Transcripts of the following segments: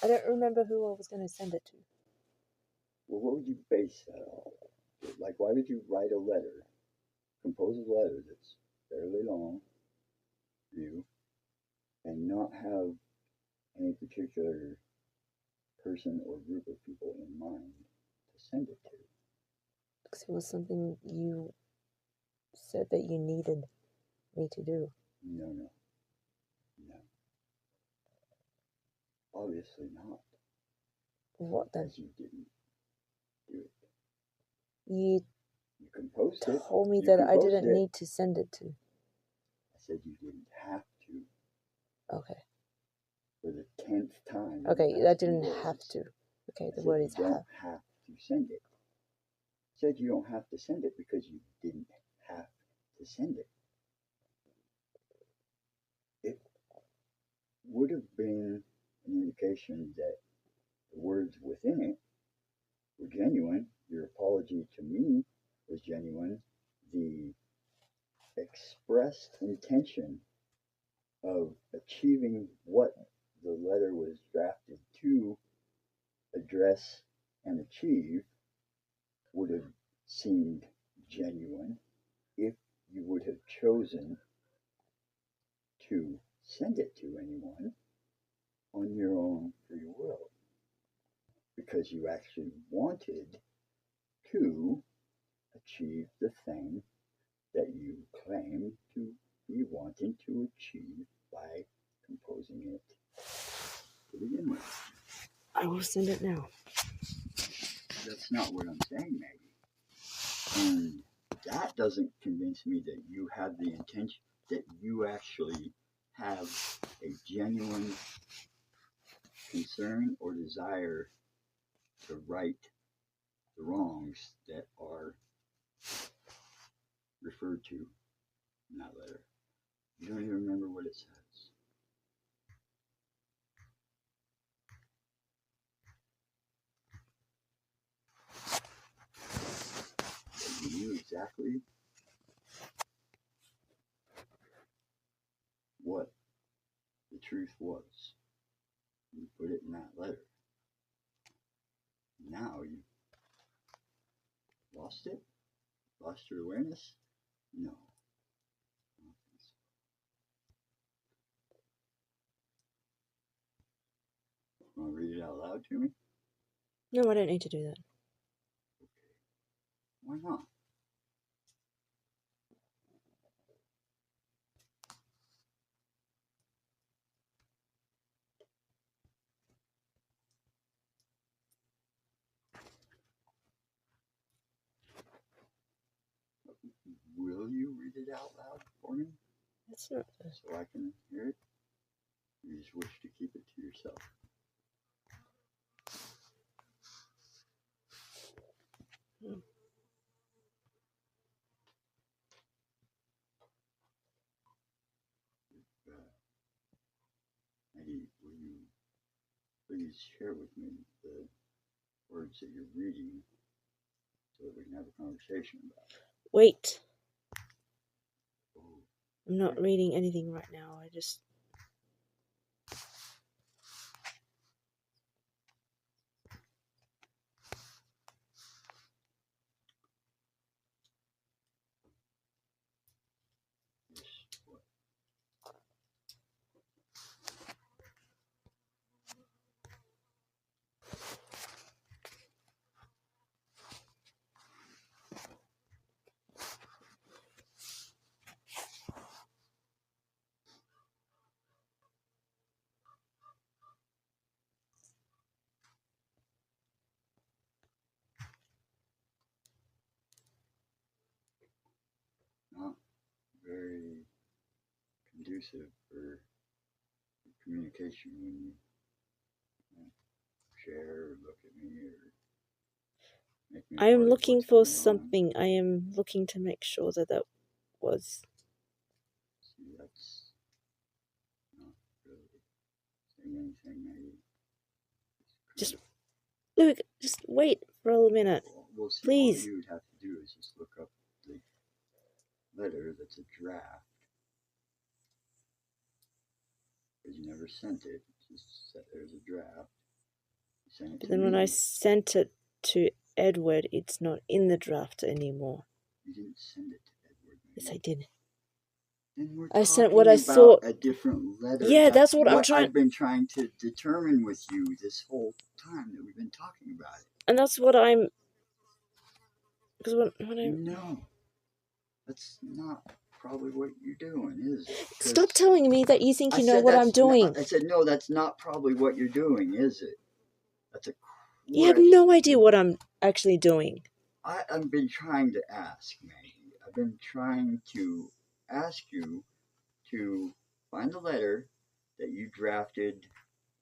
I don't remember who I was going to send it to. Well, what would you base that on? Like, why would you write a letter, compose a letter that's fairly long for you, and not have any particular person or group of people in mind to send it to? Because it was something you said that you needed me to do. No. Obviously not. What then? As you didn't do it. You composed it. told me that I didn't need to send it to. I said you didn't have to. Okay. For the 10th time. Okay, that didn't have to. Okay, the word is have. You don't have to send it. I said you don't have to send it because you didn't have to send it. It would have been an indication that the words within it were genuine. Your apology to me was genuine. The expressed intention of achieving what the letter was drafted to address and achieve would have seemed genuine if you would have chosen to send it to anyone on your own free will, because you actually wanted to achieve the thing that you claim to be wanting to achieve by composing it to begin with. I will send it now. That's not what I'm saying, Maggie. And that doesn't convince me that you have the intention, that you actually have a genuine concern or desire to right the wrongs that are referred to in that letter. You don't even remember what it says. You knew exactly what the truth was. You put it in that letter. Now you lost it? Lost your awareness? No. I don't think so. Want to read it out loud to me? No, I don't need to do that. Okay. Why not? Will you read it out loud for me? That's not so I can hear it? You just wish to keep it to yourself. Maggie, will you please share with me the words that you're reading so that we can have a conversation about it? Wait. Oh, I'm not reading anything right now. I just... yes, what? Not very conducive for communication when you share or look at me or make me. I am looking for something. I am looking to make sure that that was... See, that's not really saying anything, Maggie. Just... Luke, just wait for a minute. We'll see. Please. All you would have to do is just look up the letter that's a draft. Because you never sent it. Just said there's a draft. sent it But to then when I me. sent it to Edward, it's not in the draft anymore. You didn't send it to Edward. Yes, I did. Then we're I sent talking what I about thought. a different letter. Yeah, that's what I'm trying. I've been trying to determine with you this whole time that we've been talking about it. And that's what I'm. Because when I. No, that's not probably what you're doing, is it? Stop telling me that you think you know what I'm doing. I said, no, that's not probably what you're doing, is it? That's a question. You have no idea what I'm actually doing. I've been trying to ask, Maggie. I've been trying to ask you to find the letter that you drafted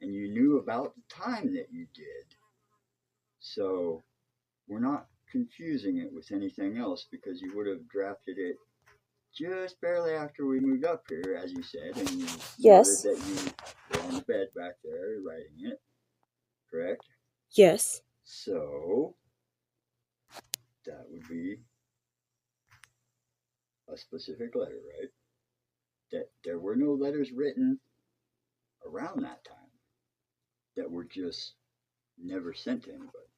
and you knew about the time that you did. So we're not confusing it with anything else because you would have drafted it just barely after we moved up here, as you said, and you Yes. noted that you were on the bed back there writing it, correct? Yes. So that would be a specific letter, right? That there were no letters written around that time that were just never sent to anybody.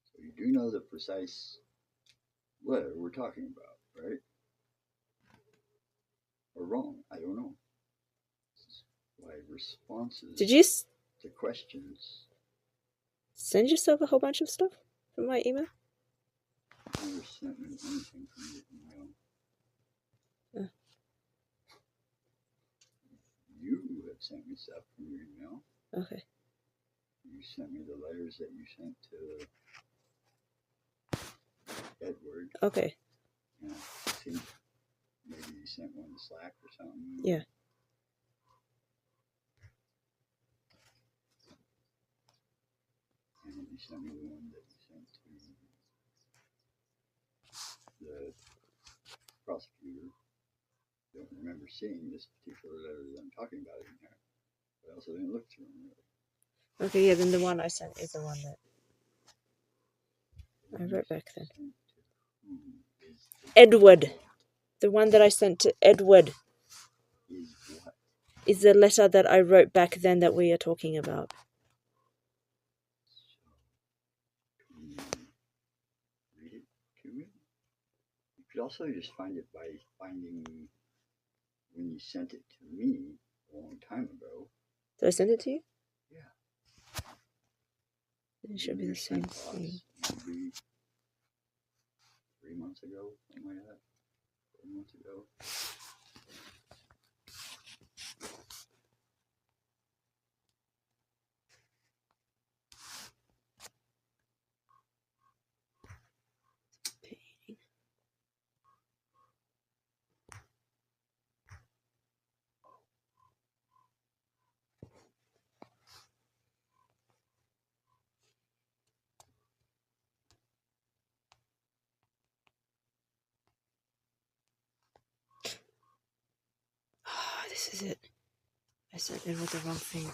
So you do know the precise letter we're talking about, right? Or wrong? I don't know. This is why responses Did you to questions send yourself a whole bunch of stuff from my email? never sent me anything from your email. You have sent me stuff from your email. Okay. You sent me the letters that you sent to Edward. Okay. Yeah, I think maybe you sent one to Slack or something. Yeah. And you sent me the one that you sent to the prosecutor. Don't remember seeing this particular letter that I'm talking about in there. But I also didn't look through them really. Okay, yeah, then the one I sent is the one that I wrote back then. Edward. The one that I sent to Edward Is what? is the letter that I wrote back then that we are talking about. So, read it to me? You could also just find it by finding when you sent it to me a long time ago. Did I send it to you? Yeah. It should be the same thing. Maybe 3 months ago, something like that. 4 months ago. Ah, this is it. I sent Edward the wrong thing.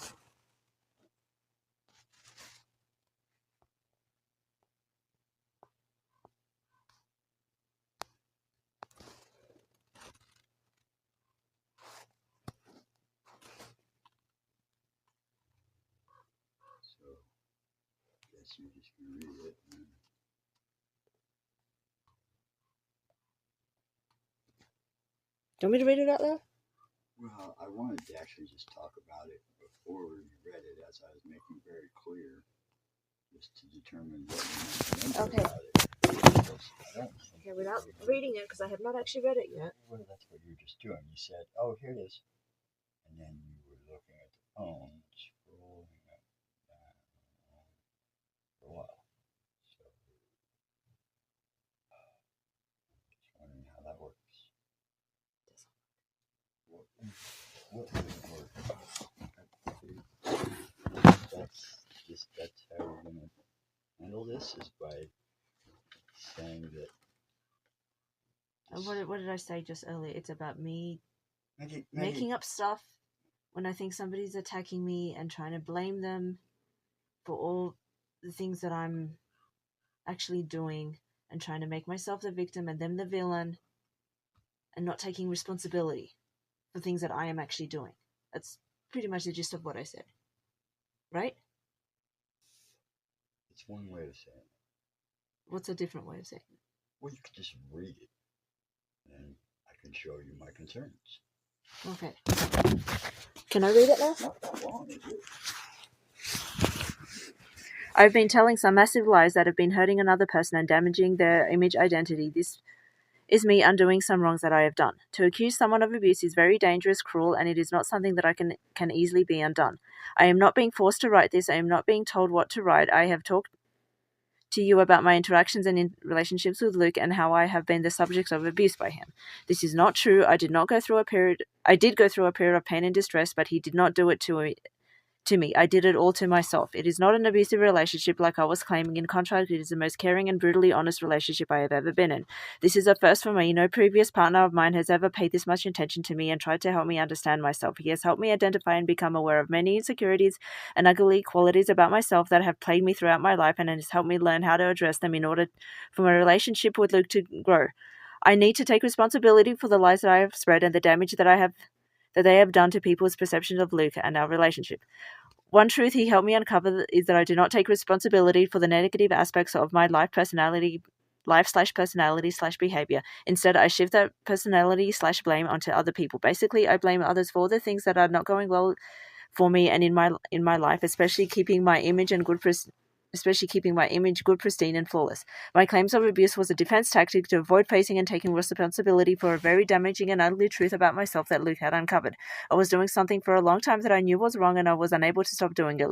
So, I guess you're just going to read it. Do you want me to read it out loud? Well, I wanted to actually just talk about it before you read it, as I was making very clear, just to determine what you meant Okay. about it. Okay, without reading it, because I have not actually read it yet. Well, that's what you were just doing. You said, oh, here it is. And then you were looking at the phone, scrolling up down for a while. So, just wondering how that works. What would work? That's how we're going to handle this, is by saying that. What did I say just earlier? It's about me making up stuff when I think somebody's attacking me and trying to blame them for all the things that I'm actually doing and trying to make myself the victim and them the villain and not taking responsibility for things that I am actually doing. That's pretty much the gist of what I said. right? It's one way of saying it. What's a different way of saying it? Well, you could just read it, and I can show you my concerns. Okay. Can I read it now? Not that long, is it? I've been telling some massive lies that have been hurting another person and damaging their image identity. This is me undoing some wrongs that I have done. To accuse someone of abuse is very dangerous, cruel, and it is not something that I can easily be undone. I am not being forced to write this. I am not being told what to write. I have talked to you about my interactions and in relationships with Luke and how I have been the subject of abuse by him. This is not true. I did go through a period of pain and distress, but he did not do it to me. I did it all to myself. It is not an abusive relationship like I was claiming. In contrast, it is the most caring and brutally honest relationship I have ever been in. This is a first for me. No previous partner of mine has ever paid this much attention to me and tried to help me understand myself. He has helped me identify and become aware of many insecurities and ugly qualities about myself that have plagued me throughout my life, and has helped me learn how to address them in order for my relationship with Luke to grow. I need to take responsibility for the lies that I have spread and the damage that they have done to people's perceptions of Luke and our relationship. One truth he helped me uncover is that I do not take responsibility for the negative aspects of my life/personality behavior. Instead, I shift that personality/blame onto other people. Basically, I blame others for the things that are not going well for me and in my life, especially keeping my image good, pristine, and flawless. My claims of abuse was a defense tactic to avoid facing and taking responsibility for a very damaging and ugly truth about myself that Luke had uncovered. I was doing something for a long time that I knew was wrong, and I was unable to stop doing it.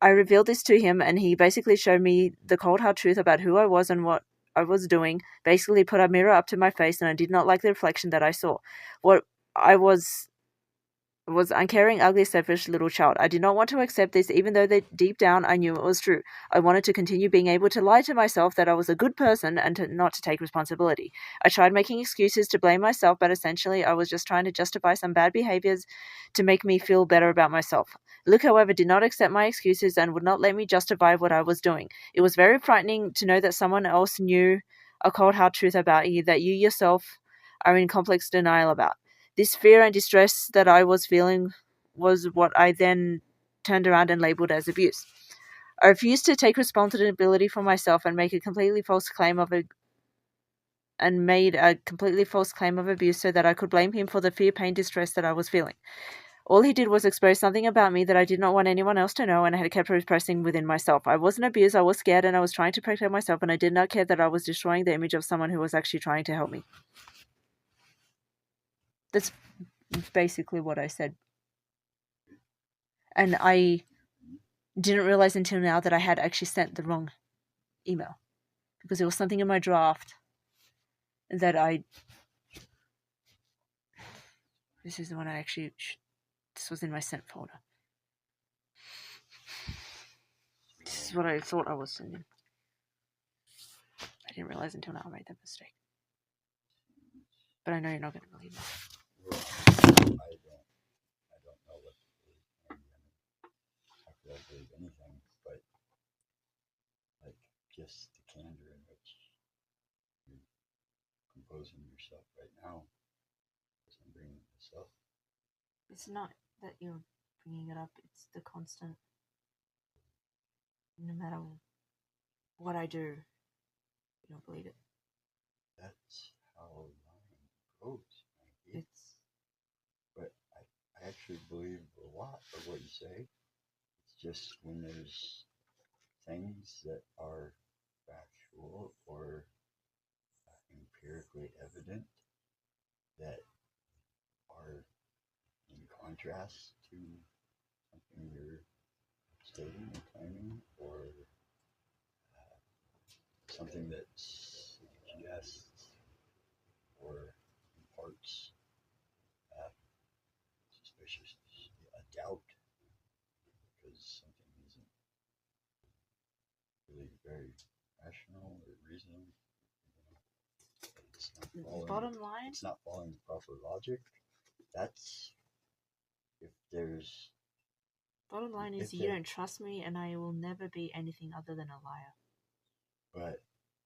I revealed this to him, and he basically showed me the cold hard truth about who I was and what I was doing. Basically put a mirror up to my face, and I did not like the reflection that I saw. What I was uncaring, ugly, selfish little child. I did not want to accept this, even though deep down I knew it was true. I wanted to continue being able to lie to myself that I was a good person and not to take responsibility. I tried making excuses to blame myself, but essentially I was just trying to justify some bad behaviors to make me feel better about myself. Luke, however, did not accept my excuses and would not let me justify what I was doing. It was very frightening to know that someone else knew a cold hard truth about you that you yourself are in complex denial about. This fear and distress that I was feeling was what I then turned around and labeled as abuse. I refused to take responsibility for myself and made a completely false claim of abuse so that I could blame him for the fear, pain, distress that I was feeling. All he did was expose something about me that I did not want anyone else to know, and I had kept repressing within myself. I wasn't abused, I was scared, and I was trying to protect myself, and I did not care that I was destroying the image of someone who was actually trying to help me. That's basically what I said. And I didn't realize until now that I had actually sent the wrong email, because there was something in my draft that this is the one I actually, this was in my sent folder. This is what I thought I was sending. I didn't realize until now I made that mistake. But I know you're not going to believe me. Well, I don't know what to believe. I feel I believe anything, but like just the candor in which you're composing yourself right now, because I'm bringing this up. It's not that you're bringing it up, it's the constant. No matter what I do, you don't believe it. That's how lying goes. But I actually believe a lot of what you say. It's just when there's things that are factual or empirically evident that are in contrast to something you're stating or claiming, or something that suggests or imparts suspicious, a doubt, because something isn't really very rational or reasonable. It's not following, bottom line? It's not following proper logic. That's if there's. Bottom line is you don't trust me, and I will never be anything other than a liar. But.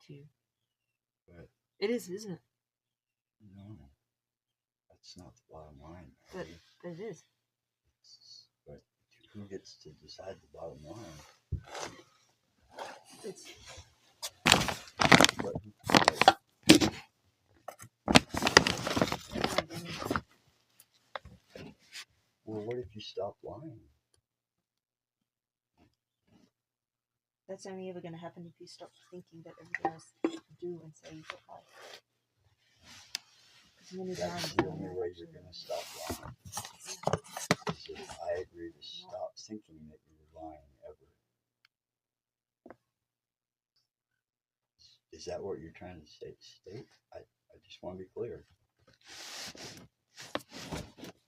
To you. But. It is, isn't it? No. That's not the bottom line. But it is. But who gets gets to decide the bottom line. It's But, well, what if you stop lying? That's only ever going to happen if you stop thinking that everything else you do and say is a lie. That's the only way you're going to stop lying. Is if I agree to stop thinking that you're lying ever. Is that what you're trying to state? I just want to be clear.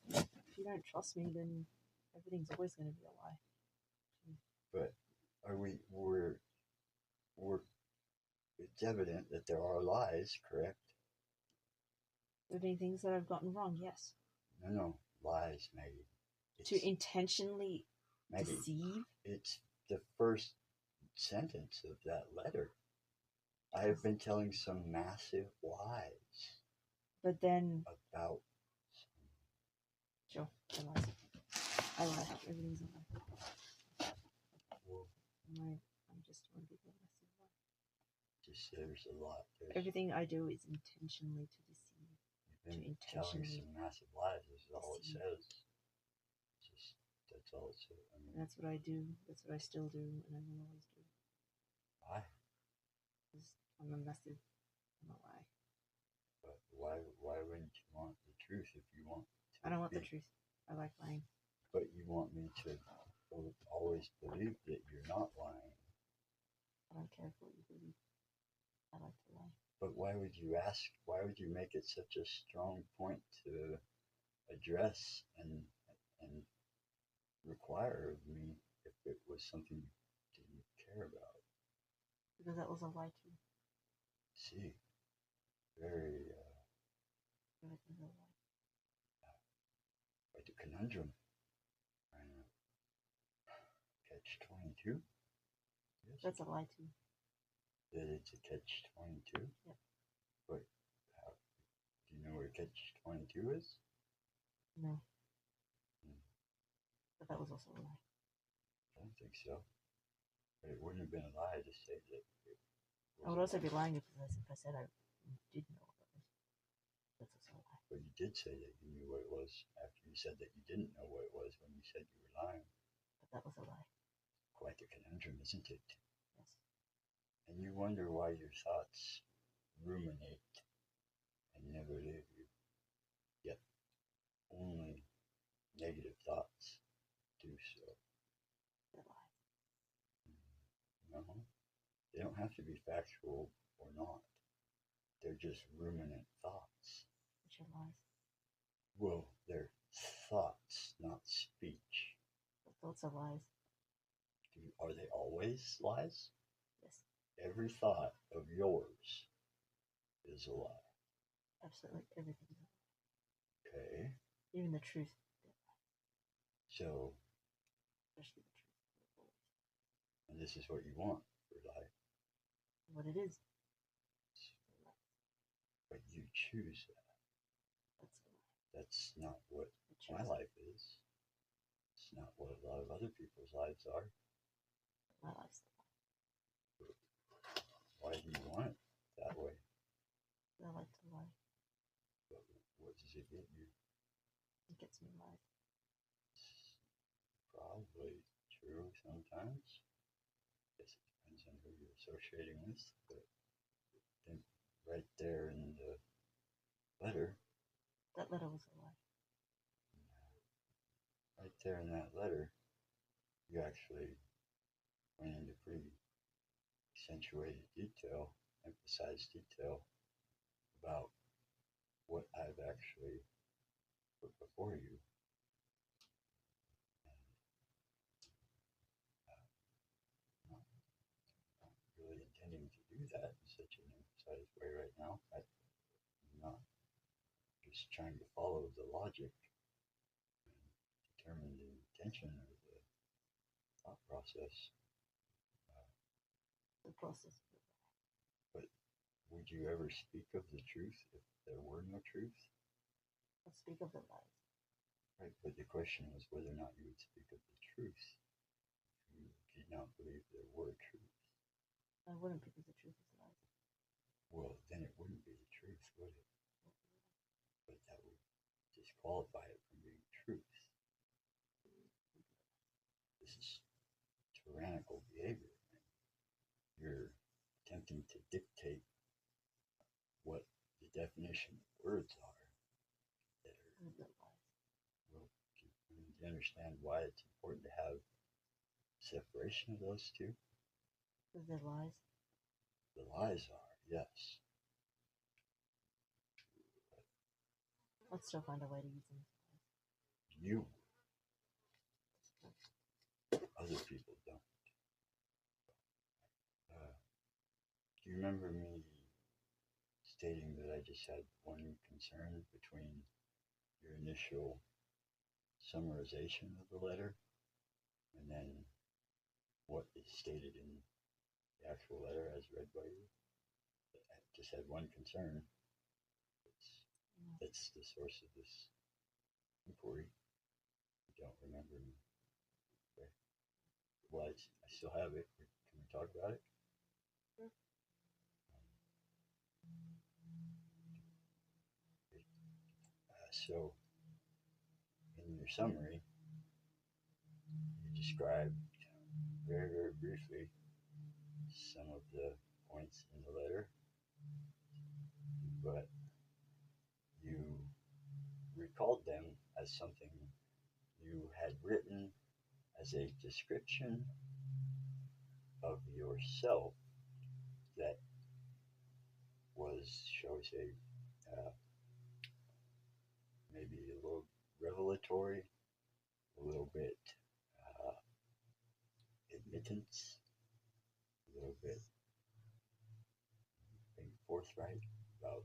If you don't trust me, then everything's always going to be a lie. But it's evident that there are lies, correct? There have been things that I've gotten wrong, yes. No, lies, maybe. To intentionally deceive? It's the first sentence of that letter. I have been telling some massive lies. But then... About... Sure, I lie. Everything's a lie. Well, I'm just one big massive lie. Just there's a lot. Everything I do is intentionally to deceive. You've been telling some massive lies. This is all it says. That's all it says. I mean, that's what I do. That's what I still do, and I will always do. Why? Because I'm a massive. I'm a lie. But why wouldn't you want the truth if you want? I don't want the truth. I like lying. But you want me to always believe that you're not lying. I don't care what you believe. I like to lie. But why would you ask? Why would you make it such a strong point to address and require of me if it was something you didn't care about? Because that was a lie too. See, very like a conundrum. Catch-22. Yes. That's a lie too. That it's a catch-22. Yep. But do you know what a catch-22 is? No. But that was also a lie. I don't think so. But it wouldn't have been a lie to say that. I would also be lying if I said I did know what it was. That's also a lie. But you did say that you knew what it was after you said that you didn't know what it was when you said you were lying. But that was a lie. Quite a conundrum, isn't it? Yes. And you wonder why your thoughts ruminate and never leave you. Yet only negative thoughts do so. They're lies. No. They don't have to be factual or not. They're just ruminant thoughts. Which are lies. Well, they're thoughts, not speech. But thoughts are lies. Are they always lies? Yes. Every thought of yours is a lie. Absolutely everything is a lie. Okay. Even the truth. So. Especially the truth. And this is what you want for life. What it is. But you choose that. That's a lie. That's not what my life is. It's not what a lot of other people's lives are. My life's a lie. Why do you want it that way? I like to lie. But what does it get you? It gets me lies. It's probably true sometimes. I guess it depends on who you're associating with. But I think right there in the letter. That letter was a lie. Right there in that letter, you actually went into pretty accentuated detail, emphasized detail about what I've actually put before you. And I'm not really intending to do that in such an emphasized way right now. I'm not just trying to follow the logic and determine the intention or the thought process. The process. But would you ever speak of the truth if there were no truth? I'll speak of the lies. Right, but the question was whether or not you would speak of the truth. did not believe there were truths. I wouldn't, because the truth is lies. Well, then it wouldn't be the truth, would it? But that would disqualify it from being truth. This is tyrannical behavior. You're attempting to dictate what the definition of words are that are. Well, do you understand why it's important to have separation of those two? Because they're lies. The lies are, yes. Let's still find a way to use them. You. Other people don't. Do you remember me stating that I just had one concern between your initial summarization of the letter and then what is stated in the actual letter as read by you? I just had one concern. That's the source of this inquiry. You don't remember me. Okay. Well, I still have it. Can we talk about it? Sure. So, in your summary, you described very, very briefly some of the points in the letter, but you recalled them as something you had written as a description of yourself that was, shall we say, maybe a little revelatory, a little bit admittance, a little bit being forthright about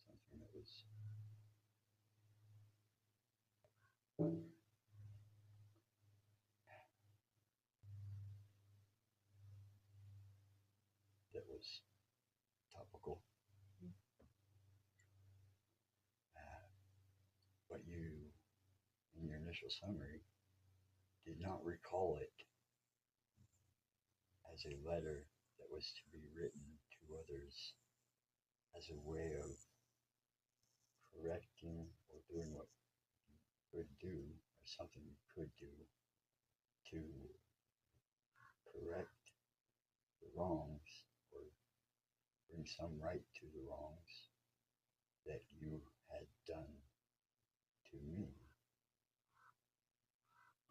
something that was topical. But you, in your initial summary, did not recall it as a letter that was to be written to others as a way of correcting or doing what you could do, or something you could do to correct the wrongs or bring some right to the wrongs that you had done to me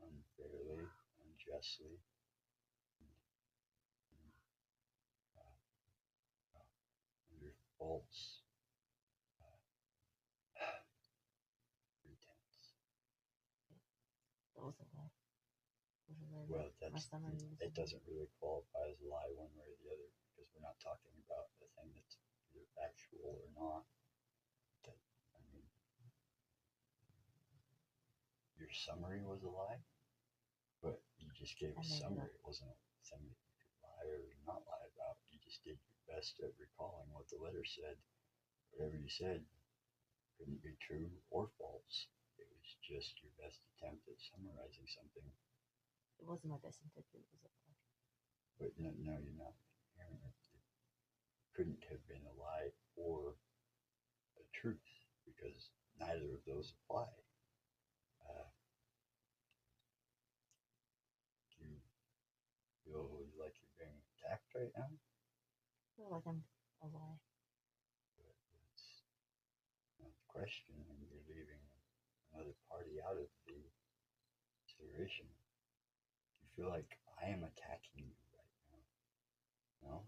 unfairly, unjustly, under false pretense. That was a lie. Well, it doesn't really qualify as a lie one way or the other, because we're not talking about a thing that's either factual or not. I mean, your summary was a lie, but you just gave a summary. It wasn't a thing that you could lie or not lie about. You just did your best at recalling what the letter said. Whatever you said couldn't be true or false. It was just your best attempt at summarizing something. It wasn't my best attempt. It was a lie. But no, you're not hearing it. It couldn't have been a lie or a truth, because neither of those apply. Do you feel like you're being attacked right now? I feel like I'm a lie. That's not the question, and you're leaving another party out of the consideration. Do you feel like I am attacking you right now? No?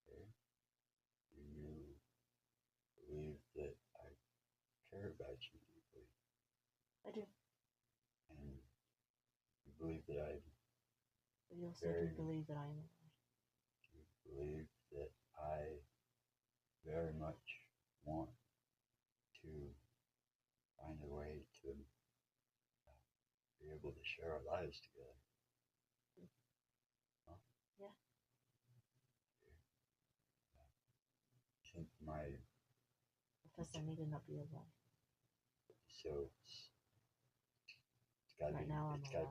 Okay. Do you believe that I care about you deeply? I do. And you believe that I... But you also do believe that I am a lie. Do you believe that I very much want to find a way to be able to share our lives together? Huh? Yeah. I think my... Because I need to not be a lie. So it's gotta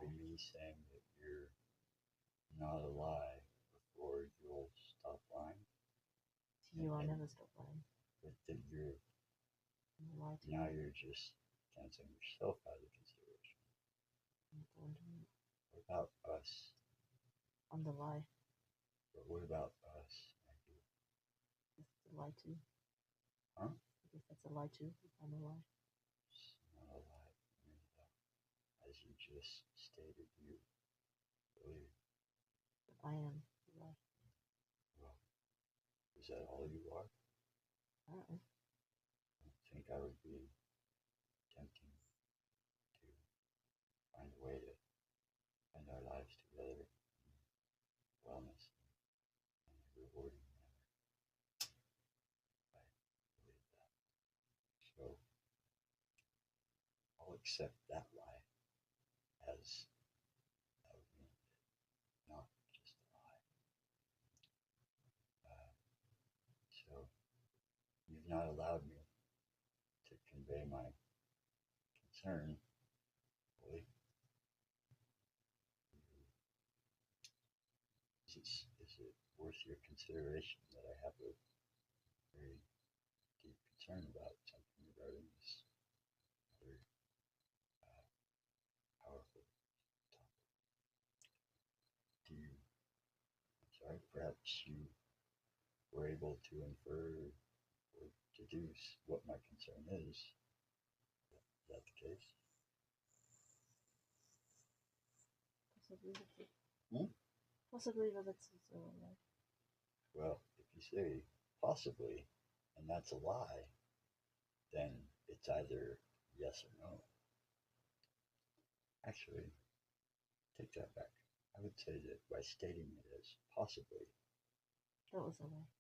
be me saying that you're not a lie before you'll stop lying. You will never stop lying. But that now you're just canceling yourself out of consideration. What about us? On the lie. But what about us? It's a lie too. Huh? I guess that's a lie too. I'm a lie. It's not a lie. As you just stated, you believe. But I am a lie. Well, is that all you are? I don't know. I think I would be tempting to find a way to spend our lives together in wellness and a rewarding manner. I believe that. So I'll accept that lie as that would mean not just a lie. So you've not allowed me to convey my concern fully. Is it worth your consideration that I have a very deep concern about something regarding this other powerful topic? Perhaps you were able to infer or deduce what my concern is. Is that the case? Possibly, but that's also a lie. Well, if you say possibly, and that's a lie, then it's either yes or no. Actually, take that back. I would say that by stating it as possibly, that was a lie.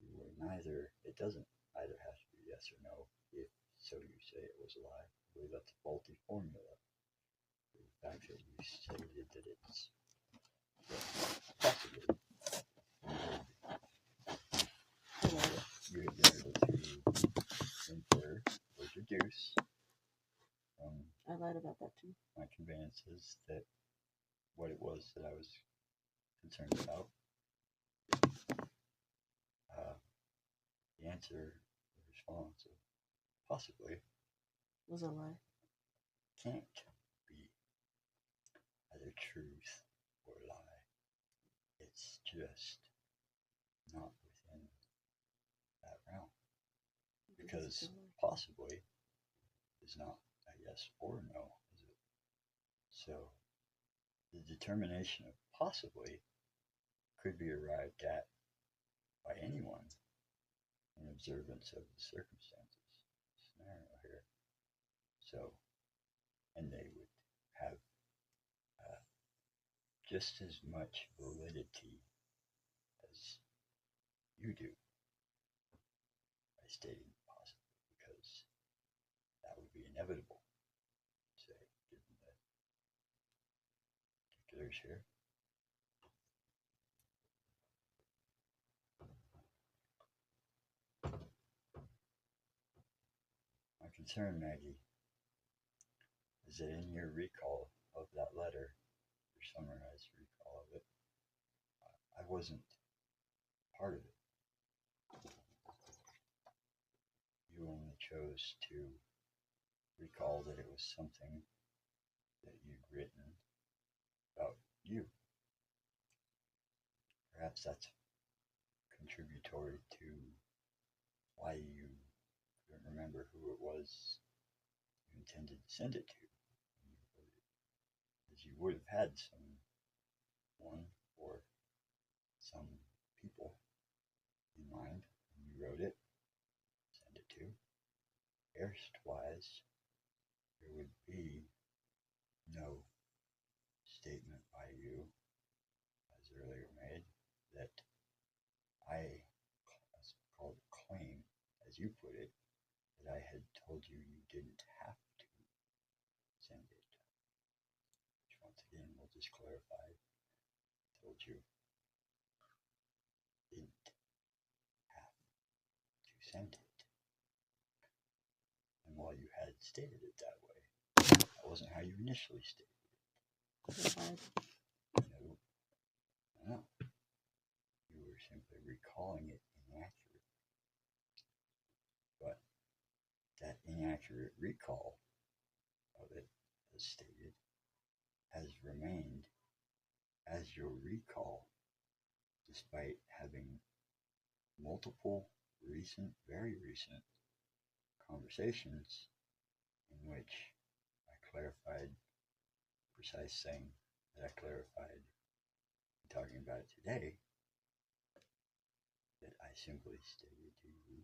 You were neither. It doesn't either have to be yes or no. If so, you say it was a lie. I believe that's a faulty formula. The fact that you stated that it's possibly, you had been able to infer or deduce from I lied about that too. My conveyances that what it was that I was concerned about. The answer, the response of possibly was a lie. Can't be either truth or lie. It's just not within that realm. Because possibly is not a yes or no, is it? So the determination of possibly could be arrived at by anyone in observance of the circumstances scenario here. So, and they would have just as much validity as you do by stating possibly, because that would be inevitable, say, given the particulars here. My concern, Maggie, is that in your recall of that letter, your summarized recall of it, I wasn't part of it. You only chose to recall that it was something that you'd written about you. Perhaps that's contributory to why you couldn't remember who it was you intended to send it to. As you would have had someone or some people in mind when you wrote it, send it to. Erstwise, there would be no statement by you, as earlier made, that I called a claim, as you put it, that I had told you you didn't have to send it. Which once again, we'll just clarify, told you didn't have to send it. And while you had stated it that way, that wasn't how you initially stated it. No. You were simply recalling it inaccurate. But that inaccurate recall of it, as stated, has remained as your recall, despite having multiple very recent conversations in which I clarified the precise thing that I clarified in talking about it today, that I simply stated to you,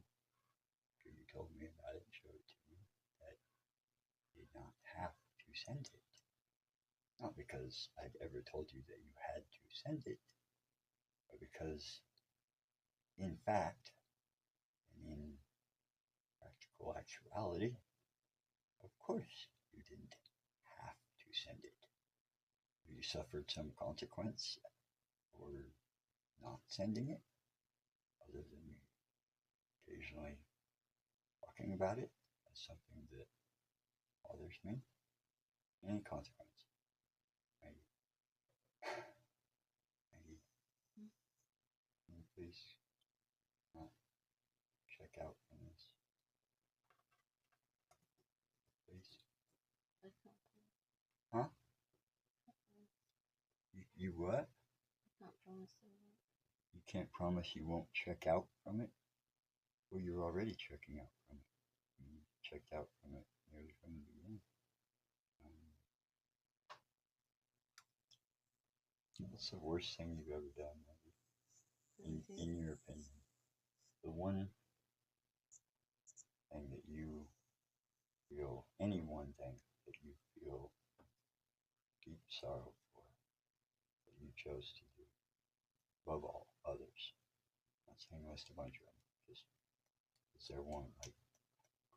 after you told me about it and showed it to me, that you did not have to send it. Not because I'd ever told you that you had to send it, but because, in fact, and in practical actuality, of course you didn't have to send it. You suffered some consequence for not sending it, other than me occasionally talking about it as something that bothers me. Any consequence. Maybe. Maybe. Can you please not check out from this? Please. Huh? You what? I can't promise I won't. You can't promise you won't check out from it? Well, you're already checking out from it. You checked out from it nearly from the beginning. What's the worst thing you've ever done, in your opinion? The one thing that you feel, any one thing that you feel deep sorrow for, that you chose to do, above all others. I'm not saying list a bunch of them, just is there one, like,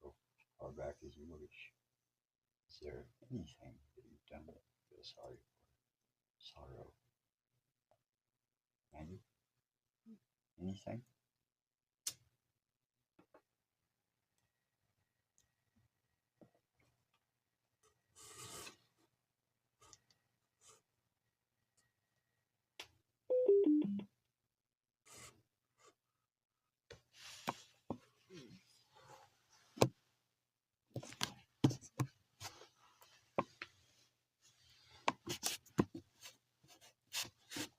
go as far back as you wish. Is there anything that you've done that you feel sorry for? Sorrow? Maggie? Anything?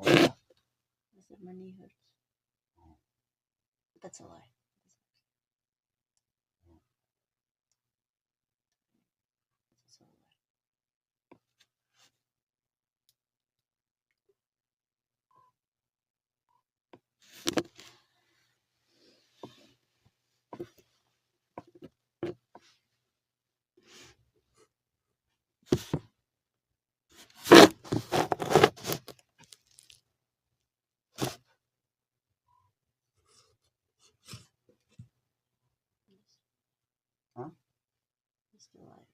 Oh, yeah. I said my knee hurts. But that's a lie. That's also a lie. Huh? Just a lie.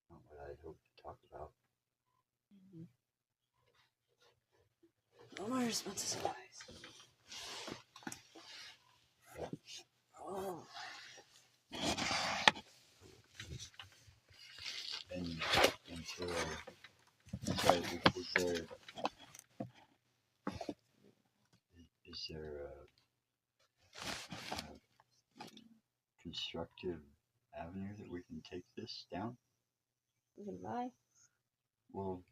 Not what I'd hoped to talk about. All my responses are lies. Oh. And so, but is there a constructive avenue that we can take this down? You can lie. Well,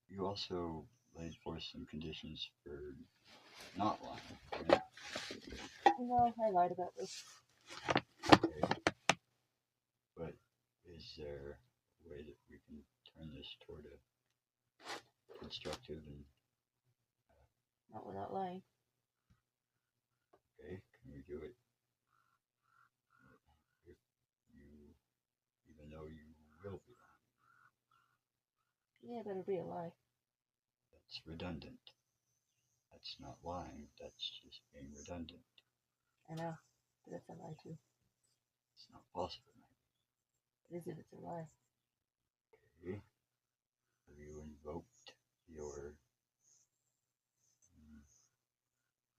you also laid forth some conditions for not lying, right? No, I lied about this. Okay. But is there a way that we can turn this toward a constructive and Not without lying. okay, can we do it if you, even though you will be lying? Yeah, but it'll be a lie. That's redundant. That's not lying, that's just being redundant. I know, but it's a lie too. It's not possible, man. It is if it's a lie. Okay. Have you invoked your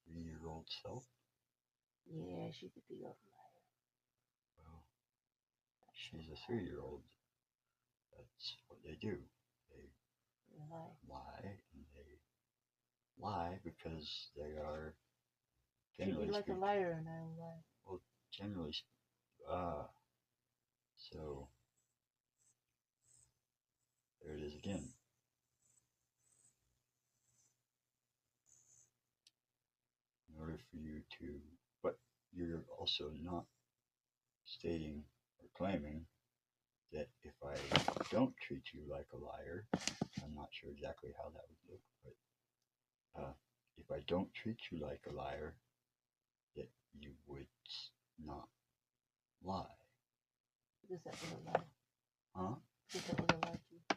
3-year-old self? Yeah, she could be a liar. Well, she's a 3-year-old. That's what they do. They lie, and they lie because they are generally like speaking. A liar and I lie. Well, generally, so there it is again. In order for you to, but you're also not stating or claiming that if I don't treat you like a liar, I'm not sure exactly how that would look, but if I don't treat you like a liar, that you would not lie. Because that was a lie. Huh? Because that was a lie too.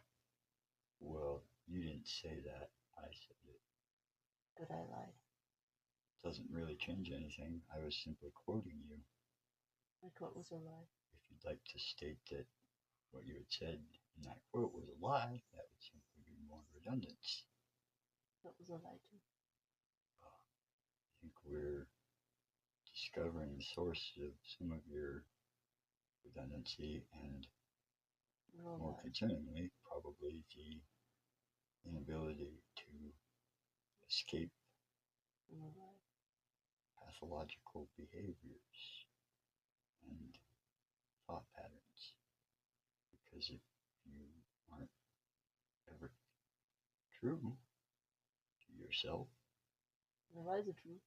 Well, you didn't say that. I said it. But I lied. Doesn't really change anything. I was simply quoting you. My quote was a lie. If you'd like to state that what you had said in that quote was a lie, that would simply be more redundant. That was a lie too. I think we're discovering the source of some of your redundancy and, more concerningly, probably the inability to escape pathological behaviors and thought patterns. Because if you aren't ever true to yourself, the lies are true.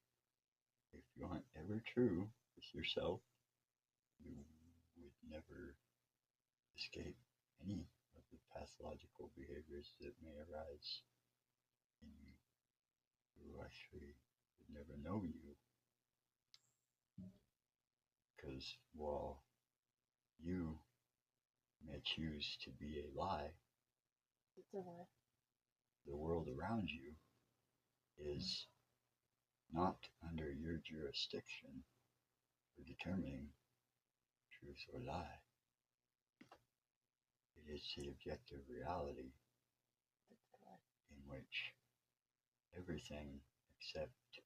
If you aren't ever true with yourself, you would never escape any of the pathological behaviors that may arise in you who actually would never know you. Because while you may choose to be a lie, it's a lie. The world around you is not under your jurisdiction for determining truth or lie. It is the objective reality in which everything except a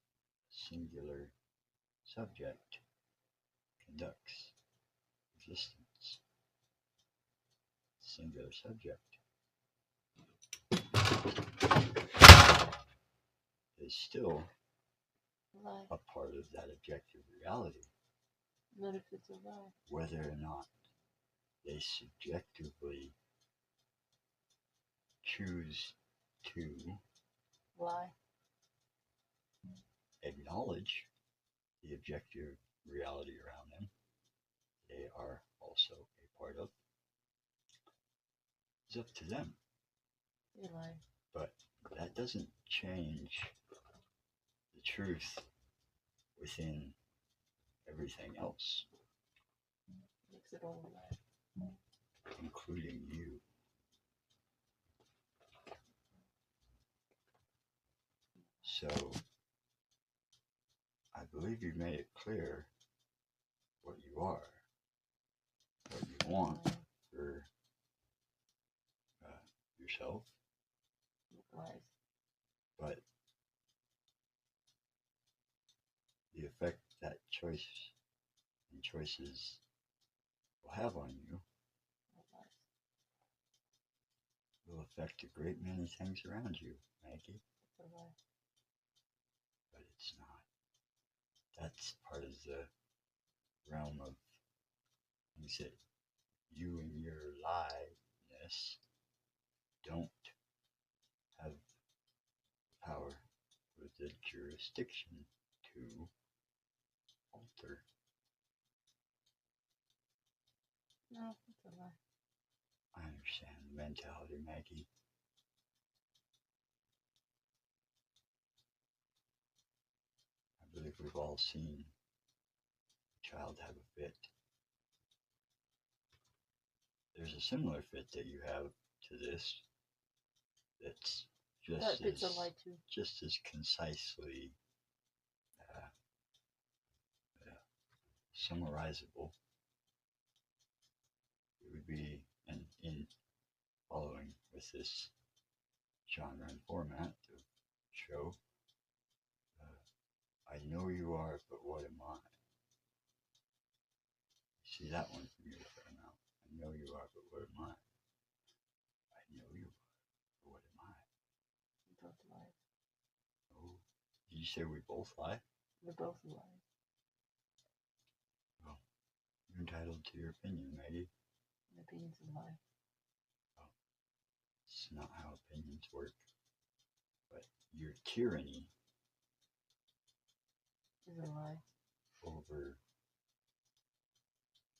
singular subject conducts existence. Singular subject is still a part of that objective reality. Not if it's a lie. Whether or not they subjectively choose to lie, acknowledge the objective reality around them, they are also a part of. It's up to them. They lie. But that doesn't change the truth within everything else. Makes it all a lie. Including you. So, I believe you've made it clear what you are, what you want for yourself. Lies. But the effect that choice and choices will have on you will affect a great many things around you, Maggie. It's a lie. But it's not. That's part of the realm of things that you and your lie-ness don't have power or the jurisdiction to alter. No, it's a lie. I understand the mentality, Maggie. I believe we've all seen a child have a fit. There's a similar fit that you have to this that's just as concisely summarizable. It would be in following with this genre and format of show. I know you are, but what am I? You see that one from you a fair amount. I know you are, but what am I? I know you are, but what am I? We both lie. Oh, did you say we both lie? We both lie. Well, you're entitled to your opinion, Maggie. An opinion's a lie. Well, it's not how opinions work. But your tyranny is a lie over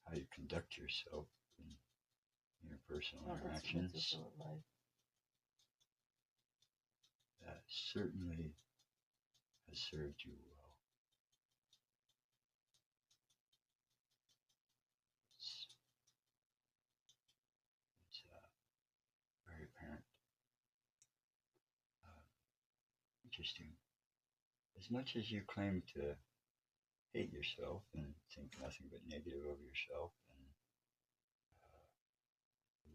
how you conduct yourself in interpersonal interactions. That's also a lie. That certainly has served you well. It's very apparent. Interesting. As much as you claim to hate yourself and think nothing but negative of yourself and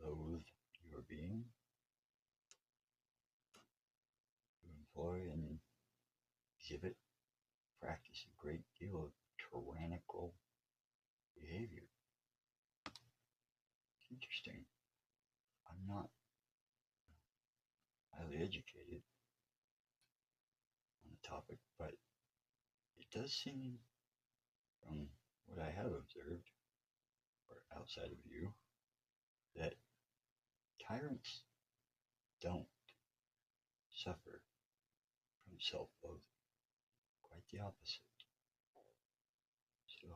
loathe your being, you employ and exhibit, practice a great deal of tyrannical behavior. It's interesting. I'm not highly educated on the topic, but it does seem, from what I have observed, or outside of you, that tyrants don't suffer from self-loathing. Quite the opposite. So,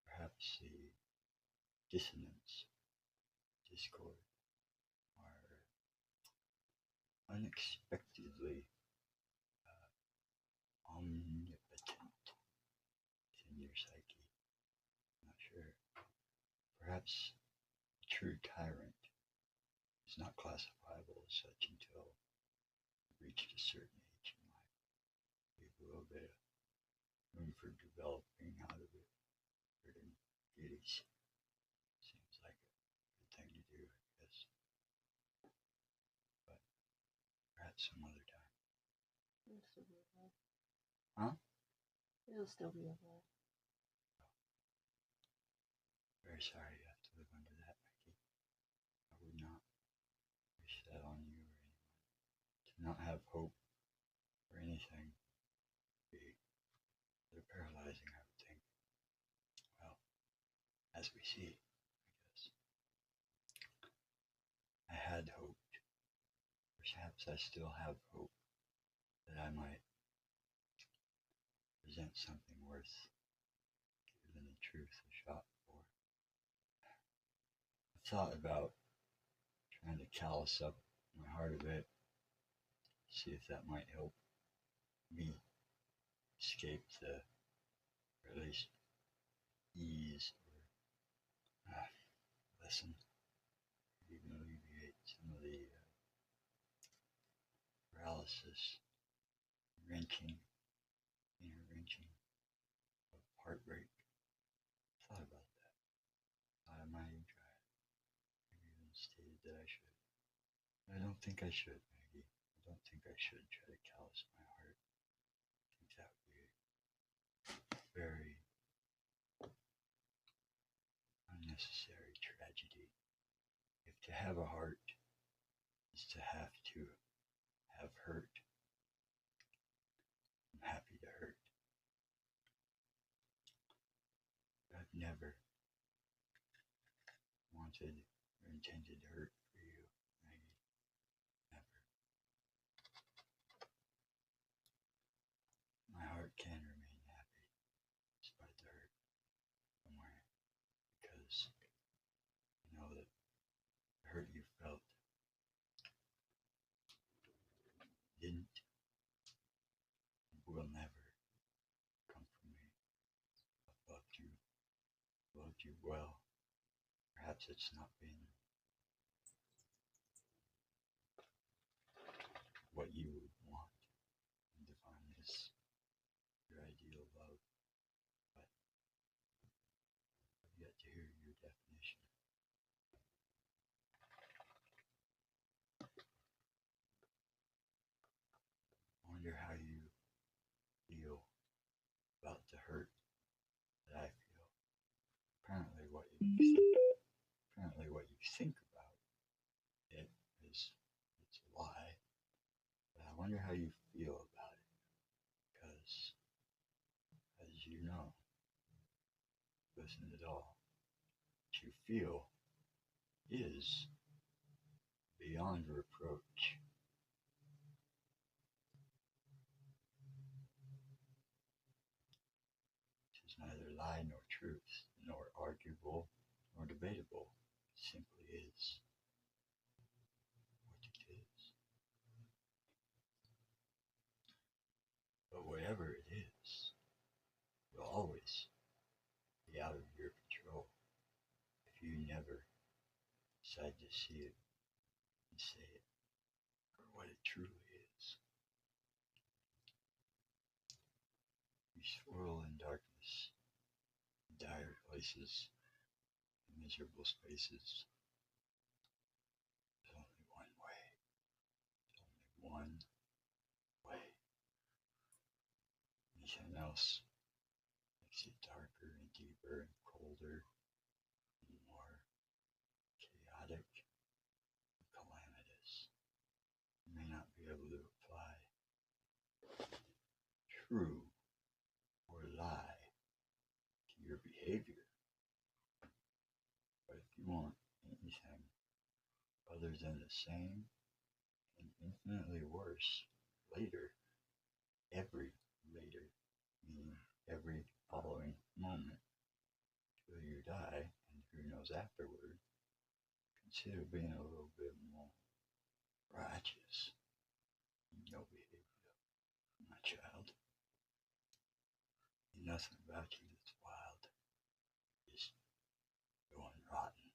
perhaps the dissonance, discord, are unexpectedly omnipotent in your psyche. I'm not sure. Perhaps a true tyrant is not classifiable as such until reached a certain age in life. Leave a little bit of room for developing out of it. Certain beauties. Seems like a good thing to do, I guess. But perhaps some other time. It'll still be a lie. Huh? It'll still be a lie. Very sorry you have to live under that, Becky. I would not wish that on you or anyone. To not have hope for anything would be rather paralyzing, I would think. Well, as we see, I guess. I had hoped, perhaps I still have hope, that I might present something worth giving the truth a shot for. I thought about trying to callous up my heart a bit, see if that might help me escape the, or at least ease or lessen, even alleviate some of the paralysis, wrenching, inner wrenching of heartbreak. Thought about that. Thought I might even try it. Maybe even stated that I should. But I don't think I should, Maggie. I don't think I should try to callous my heart. I think that would be a very unnecessary tragedy. If to have a heart is to have hurt, I'm happy to hurt. But I've never wanted or intended hurt for you, Maggie. Never. My heart can remain happy despite the hurt somewhere, because I know that the hurt you felt didn't and will never come from me. I've loved you well. Perhaps it's not been what you would want and define as your ideal love, but I've yet to hear your definition. I wonder how you feel about the hurt that I feel. Apparently apparently what you think about it is it's a lie. But I wonder how you feel about it, because as you know, listen at all, what you feel is beyond reproach. It is neither lie nor truth, nor arguable nor debatable. It simply is what it is. But whatever it is, will always be out of your control if you never decide to see it and say it for what it truly is. You swirl in darkness, in dire places, in miserable spaces. There's only one way. There's only one way. Anything else makes it darker and deeper and colder and more chaotic and calamitous. You may not be able to apply true or lie to your behavior, but if you want anything other than the same and infinitely worse later, every later, meaning every following moment till you die, and who knows afterward, consider being a little bit more righteous in your behavior, my child. Nothing about you that's wild, just going rotten.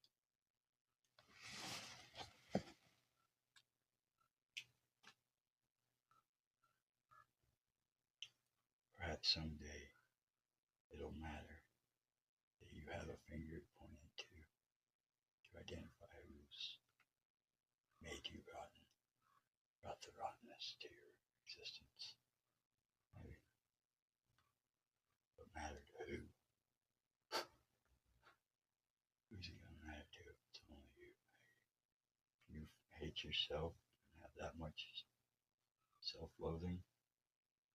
Perhaps someday it'll matter that you have a finger pointed to identify who's made you rotten, brought the rottenness to your existence. Maybe. But matter to who? Who's it gonna matter to? It's only you. If you hate yourself and have that much self-loathing,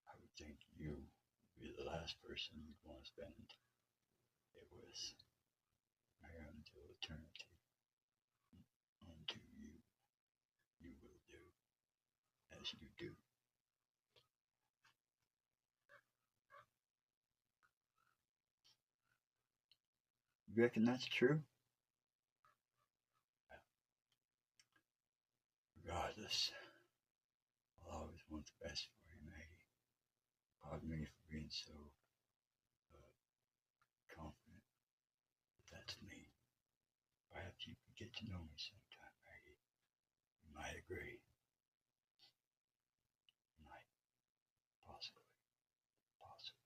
I would think you would be the last person you'd want to spend it with. Marry until eternity. Unto you, you will do as you do. You reckon that's true? Regardless, I'll always want the best for you, Maggie. Pardon me for being so confident that that's me. Perhaps you could get to know me sometime, Maggie. You might agree. You might. Possibly. Possibly.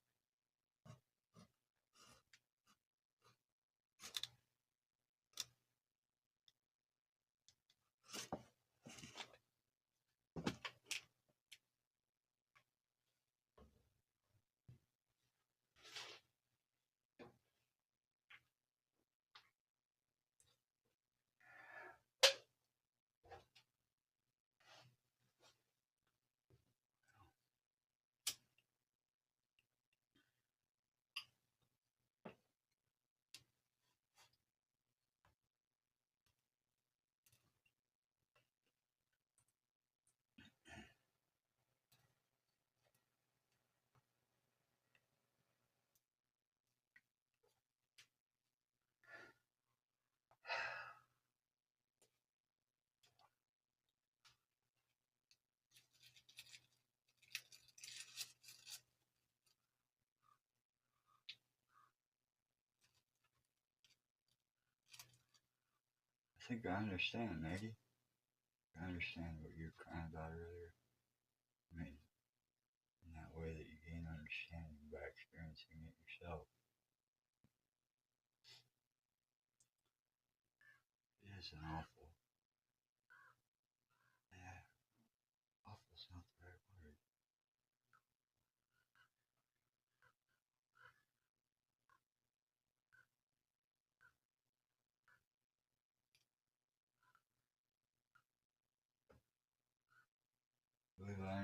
I think I understand, Maggie. I understand what you were crying about earlier. I mean, in that way that you gain understanding by experiencing it yourself. It is an awful. Yeah, awful's not the right word.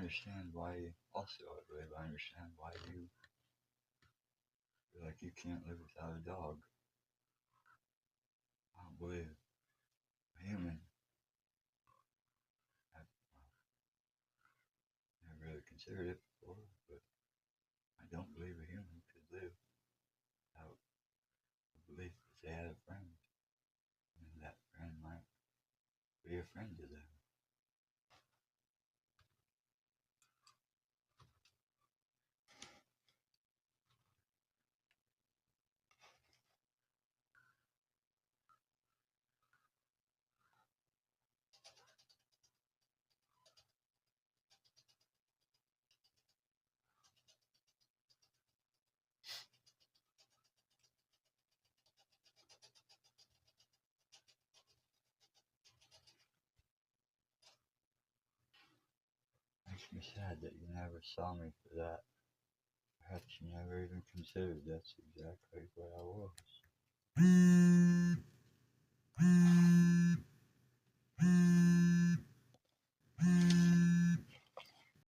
understand why, also, I believe I understand why you feel like you can't live without a dog. I don't believe a human, I've never really considered it before, but I don't believe a human could live without the belief that they had a friend, and that friend might be a friend to them. Makes me sad that you never saw me for that. Perhaps you never even considered that's exactly what I was.